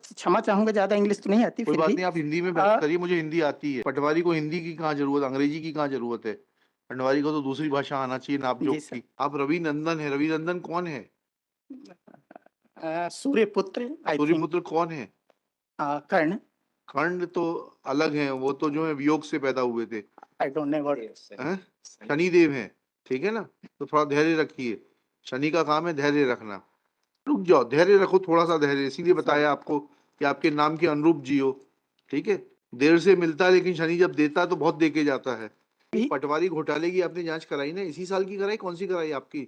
क्षमा चाहूंगा, ज्यादा इंग्लिश तो नहीं आती, कोई फिर बात भी नहीं, आप हिंदी में बात करिए, मुझे हिंदी आती है। पटवारी को हिंदी की कहाँ जरूरत, अंग्रेजी की कहाँ जरूरत है? पटवारी को तो दूसरी भाषा आना चाहिए, नाप जी जोक सर। की। आप रवि नंदन है, रवि नंदन कौन है? सूर्यपुत्र आई थिंक। सूर्यपुत्र कौन है? कर्ण। खंड तो अलग है, वो तो जो है वियोग से पैदा हुए थे। I don't know what. हैं? शनिदेव है, ठीक है ना? तो थोड़ा धैर्य रखिए, शनि का काम है धैर्य रखना। रुक जाओ, धैर्य रखो, थोड़ा सा धैर्य, इसीलिए बताया आपको कि आपके नाम के अनुरूप जियो, ठीक है? देर से मिलता है, लेकिन शनि जब देता है तो बहुत दे के जाता है। पटवारी घोटाले की आपने जांच कराई ना, इसी साल की कराई? कौन सी कराई आपकी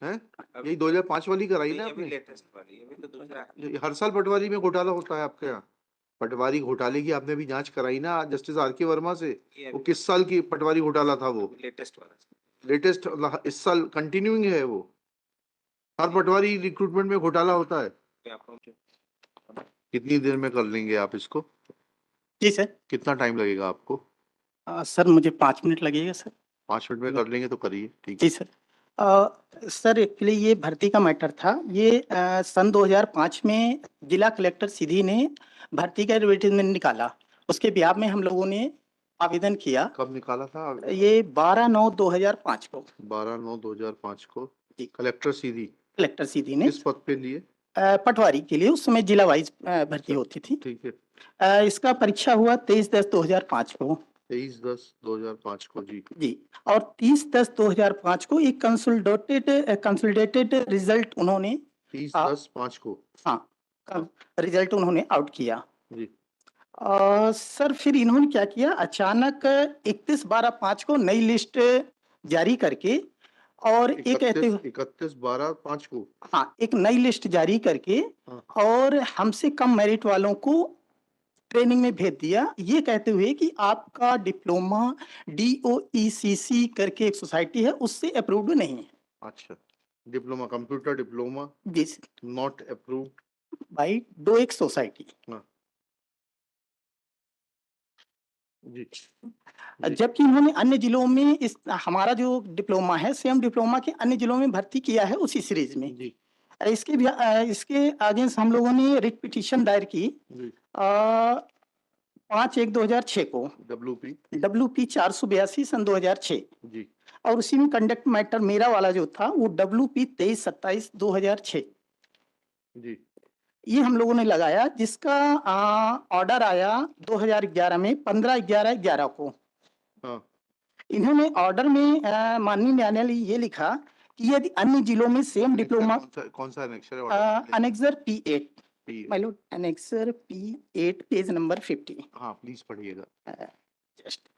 है? यही 2005 वाली कराई ना आपने? लेटेस्ट वाली अभी तो दूसरा। हर साल पटवारी में घोटाला होता है आपके यहाँ? पटवारी घोटाले की आपने भी जांच कराई ना जस्टिस आर के वर्मा से? वो किस साल की पटवारी घोटाला था वो? लेटेस्ट वाला। लेटेस्ट इस साल कंटिन्यूइंग है वो? हर पटवारी रिक्रूटमेंट में घोटाला होता है। कितनी देर में कर लेंगे आप इसको? जी सर। कितना टाइम लगेगा आपको? सर मुझे 5 मिनट लगेगा सर। 5 मिनट में कर लेंगे तो करिए, ठीक जी है। सर। सर एक्चुअली ये भर्ती का मैटर था। ये सन 2005 में जिला कलेक्टर सीधी ने भर्ती का एडवर्टीजमेंट निकाला। उसके ब्याह में हम लोगों ने आवेदन किया। कब निकाला था? ये 12/9/2005 को। 12/9/2005 को जी। कलेक्टर सीधी कलेक्टर सीधी ने किस पद पे लिए? पटवारी के लिए उस समय जिला वाइज भर्ती होती थी। ठीक है। इसका परीक्षा हुआ 23/10/2005 को। 23/10/2005 को, जी। जी। और 30/10/2005 को एक कंसोलिडेटेड रिजल्ट उन्होंने 30/10/5 को, हाँ रिजल्ट उन्होंने आउट किया। जी। सर फिर इन्होंने क्या किया, अचानक 31/12/5 को नई लिस्ट जारी करके और ये कहते हुए 31/12/5 को, हाँ एक नई लिस्ट जारी करके हाँ। और हमसे कम मेरिट वालों को ट्रेनिंग में भेज दिया, ये कहते हुए कि आपका डिप्लोमा DOECC करके एक सोसाइटी है उससे अप्रूव्ड नहीं है। अच्छा, डिप्लोमा, कंप्यूटर डिप्लोमा जी not approved by DOEX society. जी। जबकि इन्होंने अन्य जिलों में इस हमारा जो डिप्लोमा है सेम डिप्लोमा के अन्य जिलों में भर्ती किया है उसी सीरीज में। जी। इसके अगेंस्ट हम लोगों ने रिट पिटीशन दायर की 5/1/2006 को, WP 482 सन 2006। जी। और उसी में कंडक्ट मैटर मेरा वाला जो था वो WP 23/27/2006। जी। ये हम लोगों ने लगाया, जिसका ऑर्डर आया 2011 में 15/11/11 को। हाँ। इन्होंने ऑर्डर में माननीय न्यायालय ये लिखा कि यदि अन्य जिलों में सेम डिप्लोमा कौन सा अनेक्सर है? Annexure P8 annexure P8 page number 50। हाँ प्लीज पढ़िएगा। जस्ट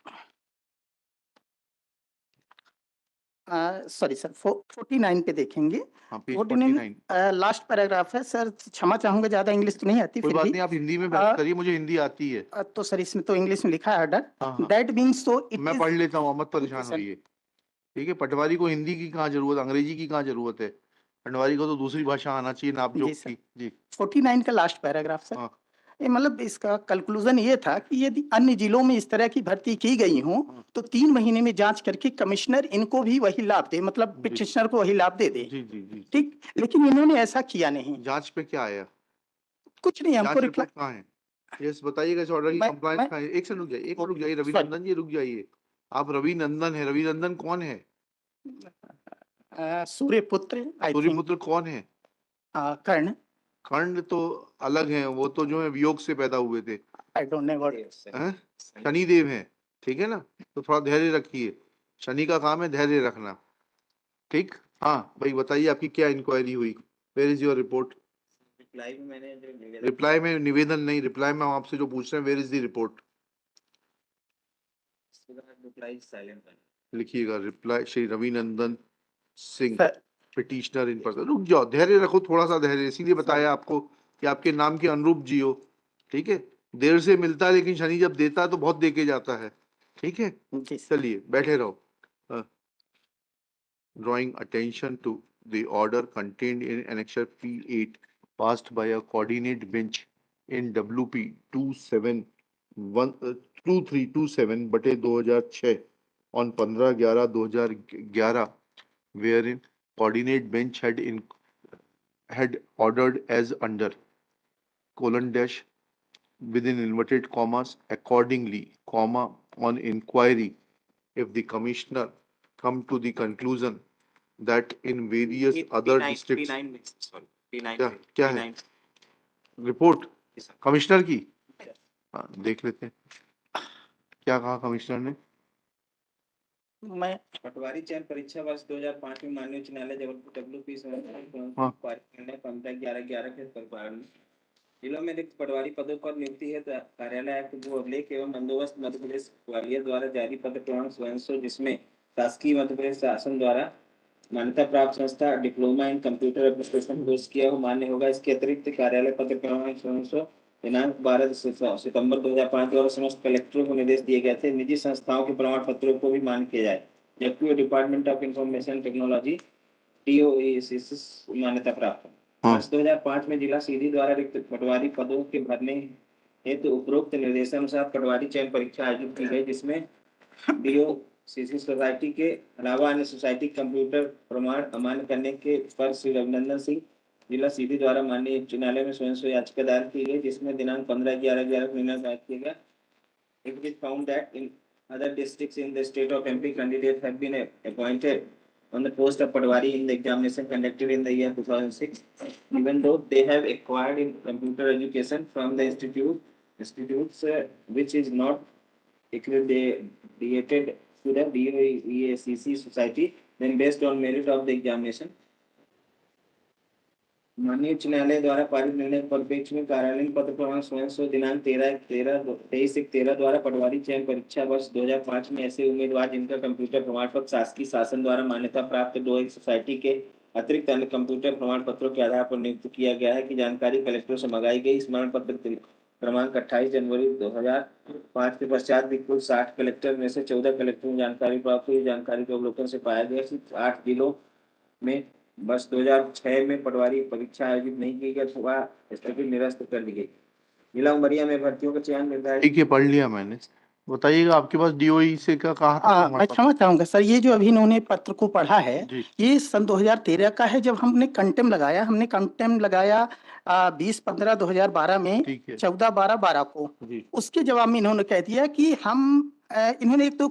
सॉरी सर 49 पे देखेंगे। हाँ, पेज 49 लास्ट पैराग्राफ है सर। क्षमा चाहूंगा, ज्यादा इंग्लिश तो नहीं आती, कोई फिर बात भी नहीं, आप हिंदी में बात करिए, मुझे हिंदी आती है। तो सर इसमें तो इंग्लिश में लिखा है ऑर्डर। हाँ। दैट बीइंग सो मैं पढ़ लेता हूँ, मत परेशान होइए, ठीक है? पटवारी को हिंदी की कहाँ जरूरत, अंग्रेजी की कहाँ जरूरत है? पटवारी को तो दूसरी भाषा आना चाहिए, नाप जोक की। जी। 49 का लास्ट पैराग्राफ सर। हाँ। ये मतलब इसका कंक्लूजन ये था कि यदि अन्य जिलों में इस तरह की भर्ती की गई हो तो 3 महीने में जांच करके कमिश्नर इनको भी वही लाभ दे, मतलब पिटिशनर को वही लाभ दे दे। जी जी जी। ठीक, लेकिन इन्होंने ऐसा किया नहीं। जांच पे क्या आया? कुछ नहीं, हमको रिपोर्ट कहाँ है? यस बताइएगा, इस ऑर्डर की कंप्लायंस कहाँ है? एक से रुक जाइए, एक रुक जाइए, रविनंदन जी रुक जाइए। आप रवि नंदन है, रवि नंदन कौन है? सूर्यपुत्र आई थिंक। सूर्यपुत्र कौन है? कर्ण। खंड तो अलग है, वो तो जो है वियोग से पैदा हुए थे। I don't know what. Shanidev है, ठीक है ना? तो थोड़ा धैर्य रखिए, शनि का काम है धैर्य रखना, ठीक? हाँ भाई बताइए, आपकी क्या इंक्वायरी हुई? Where is your report? Reply में निवेदन नहीं, रिप्लाई में हम आपसे जो पूछ रहे हैं, वेयर इज द रिपोर्ट? लिखिएगा, reply Shri Ravinandan Singh, petitioner in person. रुक जाओ, धैर्य रखो, थोड़ा सा धैर्य, इसीलिए बताया आपको कि आपके नाम के अनुरूप जियो, ठीक है? देर से मिलता है, लेकिन शनि जब देता है तो बहुत दे के जाता है, ठीक है? चलिए बैठे रहो। Drawing attention to the order contained in Annexure P8 passed by a coordinate bench in WP 2327/2006 on 15/11/2011, wherein coordinate bench had ordered as under. colon dash within inverted commas accordingly, comma on inquiry, if the commissioner come to the conclusion that in various other districts P9 में sorry P9 क्या पे क्या है P9 report Yes, sir. Commissioner की? हाँ, देख लेते हैं क्या कहा कमिश्नर ने। मैं पटवारी चयन परीक्षा वर्ष 2005 में माननीय उच्च न्यायालय जबलपुर WP हाँ। निर्णय 15/11/11 के परिपालन जिलों में रिक्त पटवारी पदों पर नियुक्ति है कार्यालय आयुक्त भू अभिलेख एवं बंदोबस्त मध्य प्रदेश ग्वालियर द्वारा जारी पत्र प्रमाण स्वयं जिसमें शासकीय मध्य प्रदेश शासन द्वारा मान्यता प्राप्त संस्था diploma in computer application course किया हो मान्य होगा। इसके अतिरिक्त कार्यालय पत्र प्रमाण स्वयं दिनांक 12 सितंबर 2005 द्वारा समस्त कलेक्टरों को निर्देश दिए गए थे निजी संस्थाओं के प्रमाण पत्रों को भी मान्य किया जाए जबकि department of information technology DOE मान्यता प्राप्त है। वर्ष 2005 में जिला सीधी द्वारा रिक्त पटवारी पदों के भरने हेतु उपरोक्त निर्देशानुसार पटवारी चयन परीक्षा आयोजित की गई जिसमें DOCC सोसाइटी के अलावा अन्य सोसाइटी कंप्यूटर प्रमाण अमान्य करने के पर श्री रविनंदन सिंह जिला सीधी द्वारा माननीय उच्च न्यायालय में स्वयं याचिका दायर की गई जिसमें दिनांक 15/11/11 को निर्णय दायर किया गया। It is found that in other districts in the state of MP, candidates have been appointed on the post of Patwari in the examination conducted in the year 2006, even though they have acquired in computer education from the institutes which is not accredited to the DOEACC society, then based on merit of the examination. माननीय उच्च न्यायालय द्वारा पारित निर्णय परिप्रेक्ष में कार्यालयीन पत्र प्रमाण स्वयं दिनांक 23/13 द्वारा पटवारी चयन परीक्षा वर्ष 2005 में ऐसे उम्मीदवार जिनका कंप्यूटर प्रमाण पत्र शासकीय शासन द्वारा मान्यता प्राप्त DOE सोसाइटी के अतिरिक्त अन्य कंप्यूटर प्रमाण पत्रों के आधार पर नियुक्त किया गया है की जानकारी कलेक्टर से मंगाई गई। स्मरण पत्र क्रमांक 28 जनवरी 2005 के पश्चात भी कुल 60 कलेक्टर में से 14 कलेक्टर में जानकारी प्राप्त हुई। जानकारी के अवलोकन से पाया गया कि 8 जिलों में वर्ष 2006 में पटवारी परीक्षा आयोजित नहीं की गई अथवा स्थगित निरस्त कर दी गई। जिला उमरिया में भर्तियों का चयन निर्धारित ठीक है, पढ़ लिया मैंने। बताइएगा आपके पास DOE से क्या कहा था? मैं क्षमा चाहूंगा सर, ये जो अभी इन्होंने पत्र को पढ़ा है जी। ये सन 2013 का है जब हमने कंटेम लगाया 20/15/2012 में, ठीक है 14/12/12 को। जी उसके जवाब में इन्होंने कह दिया कि हम इन्होंने एक तो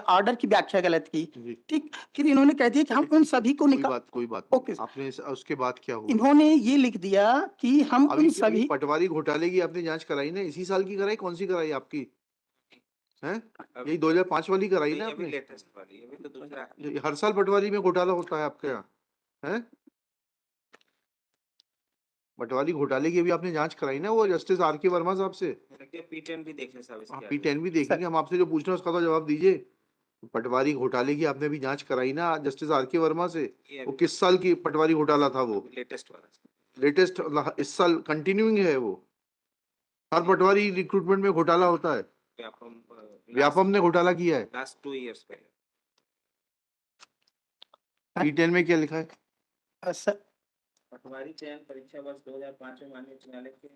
ऑर्डर की व्याख्या गलत की, जी। ठीक। फिर इन्होंने कह दिया कि हम उन सभी को कोई बात ओके। आपने उसके बाद क्या हुआ? इन्होंने ये लिख दिया कि हम उन सभी पटवारी घोटाले की आपने जांच कराई ना? इसी साल की कराई? कौन सी कराई आपकी है? यही 2005 वाली कराई ना आपने? लेटेस्ट वाली अभी तो 2000 हर साल पटवारी में घोटाला होता है आपके यहाँ है? पटवारी घोटाले की अभी आपने जांच कराई ना वो जस्टिस R.K. वर्मा साहब से? P10 भी देख ले साहब इसके P10 भी देखेंगे हम। आपसे जो पूछ रहे हैं उसका तो जवाब दीजिए। पटवारी घोटाले की आपने अभी जांच कराई ना जस्टिस R.K. वर्मा से? वो किस साल की पटवारी घोटाला था वो? लेटेस्ट वाला लेटेस्ट इस साल कंटिन्यूइंग है वो। हर पटवारी रिक्रूटमेंट में घोटाला होता है। व्यापम ने घोटाला किया है लास्ट 2 इयर्स पहले। P10 में क्या लिखा है? सर पटवारी चयन परीक्षा वर्ष 2005 में माननीय उच्च न्यायालय के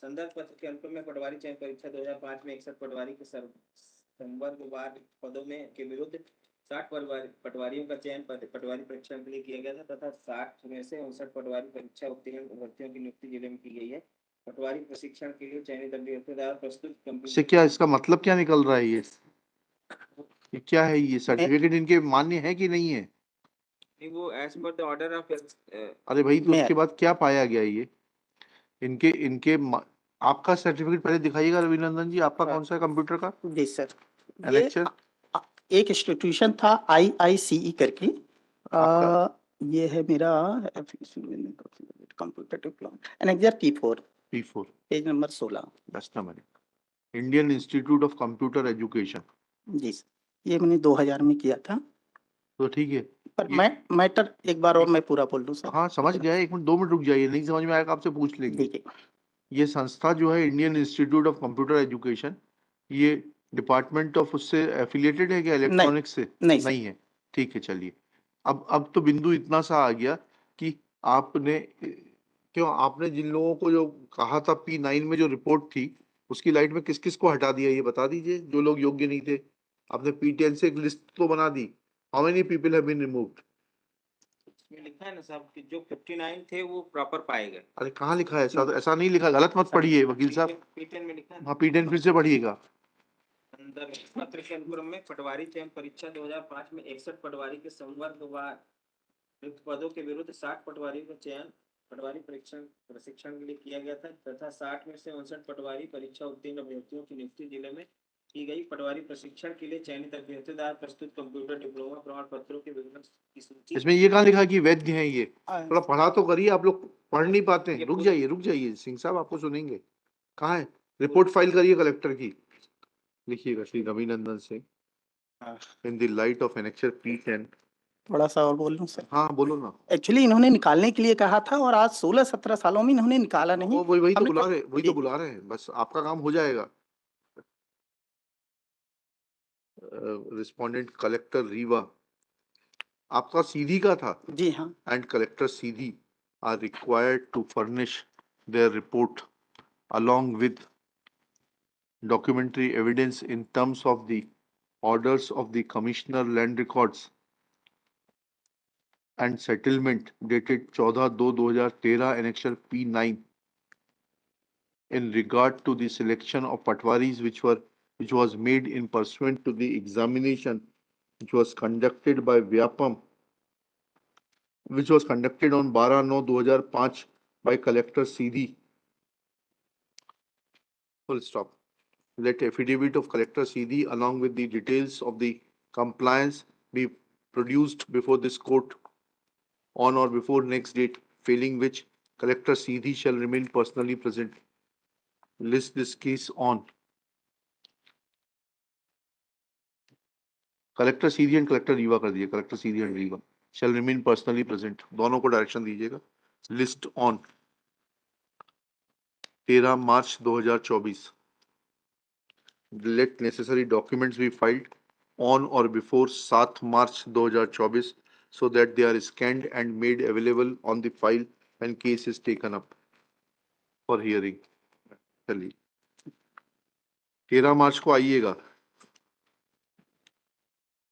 संदर्भ पत्र के अंत में पटवारी चयन परीक्षा 2005 में 61 पटवारी के संवर्गवार पदों में के विरुद्ध 60 पटवारियों का चयन पटवारी परीक्षा के लिए किया गया था तथा 60 में से 59 पटवारी परीक्षा उत्तीर्ण अभ्यर्थियों की नियुक्ति जिले में की गई है। पटवारी प्रशिक्षण के लिए चयनित अभ्यर्थियों द्वारा प्रस्तुत से क्या इसका मतलब क्या निकल रहा है? ये क्या है? ये सर्टिफिकेट इनके मान्य है कि नहीं है? वो as per the order of अरे भाई तो उसके बाद क्या पाया गया? ये इनके आपका सर्टिफिकेट पहले दिखाइएगा रविनंदन जी। आपका कौन सा कंप्यूटर का? जी सर, एलेक्शन एक इंस्टीट्यूशन था IICE करके, ये है मेरा computer diploma annexure P4 page number 16 Indian institute of computer education. जी सर, ये मैंने 2000 में किया था। तो ठीक है, पर मैटर एक बार और मैं पूरा बोल दूं सर। हाँ समझ गया, 1 मिनट 2 मिनट रुक जाइए, नहीं समझ में आएगा आपसे पूछ लेंगे। ये संस्था जो है Indian institute of computer education, ये डिपार्टमेंट ऑफ उससे एफिलिएटेड है क्या? इलेक्ट्रॉनिक्स से नहीं है। ठीक है चलिए, अब तो बिंदु इतना सा आ गया कि आपने जिन लोगों को जो कहा था P9 में जो रिपोर्ट थी उसकी लाइट में किस किस को हटा दिया ये बता दीजिए, जो लोग योग्य नहीं थे। आपने P10 से एक लिस्ट तो बना दी। How many people have been removed? इसमें लिखा है ना साहब कि जो 59 थे वो प्रॉपर पाए गए। अरे कहाँ लिखा है ऐसा? ऐसा नहीं लिखा, गलत मत पढ़िए वकील साहब। P10 में लिखा है ना। हाँ P10 फिर से पढ़िएगा। अंदर पत्र के अनुक्रम में पटवारी चयन परीक्षा 2005 में 61 पटवारी के संवर्गवार रिक्त पदों के विरुद्ध 60 पटवारियों का चयन पटवारी प्रशिक्षण के लिए किया गया था तथा 60 में से 59 पटवारी परीक्षा उत्तीर्ण अभ्यर्थियों की नियुक्ति जिले में की गई। पटवारी प्रशिक्षण के लिए चयनित अभ्यर्थियों द्वारा प्रस्तुत कंप्यूटर डिप्लोमा प्रमाण पत्रों के विवरण की सूची। इसमें ये कहाँ लिखा है कि वैध हैं ये? हाँ, थोड़ा पढ़ा तो करिए, आप लोग पढ़ नहीं पाते हैं। ये रुक जाइए सिंह साहब, आपको सुनेंगे। कहाँ है? रिपोर्ट फाइल करिए कलेक्टर की, लिखिएगा श्री रविनंदन सिंह हाँ। In the light of annexure P10। थोड़ा सा और बोल लूं सर? हाँ बोलो ना। एक्चुअली इन्होंने निकालने के लिए कहा था और आज 16-17 सालों में इन्होंने निकाला नहीं। वो वही तो हमने बुला कहा- रहे, वही जी, तो बुला रहे हैं, बस आपका काम हो जाएगा। रिस्पोंडेंट कलेक्टर रीवा, आपका सीधी का था, जी हाँ। and collector CD are required to furnish their report along with documentary evidence in terms of the orders of the Commissioner Land Records and Settlement dated 14/2/2013 annexure P9 in regard to the selection of patwaris which was made in pursuant to the examination which was conducted by Vyapam, which was conducted on 12/9/2005 by Collector CD. Full stop. Let affidavit of Collector CD along with the details of the compliance be produced before this court on or before next date, failing which Collector CD shall remain personally present. List this case on. Collector CD and Collector Rewa कर दिए, Collector CD and Rewa shall remain personally present. दोनों को direction दीजिएगा. List on 13 March 2024. Let necessary documents be filed on or before 7 March 2024 so that they are scanned and made available on the file when case is taken up for hearing. चलिए 13 मार्च को आइएगा.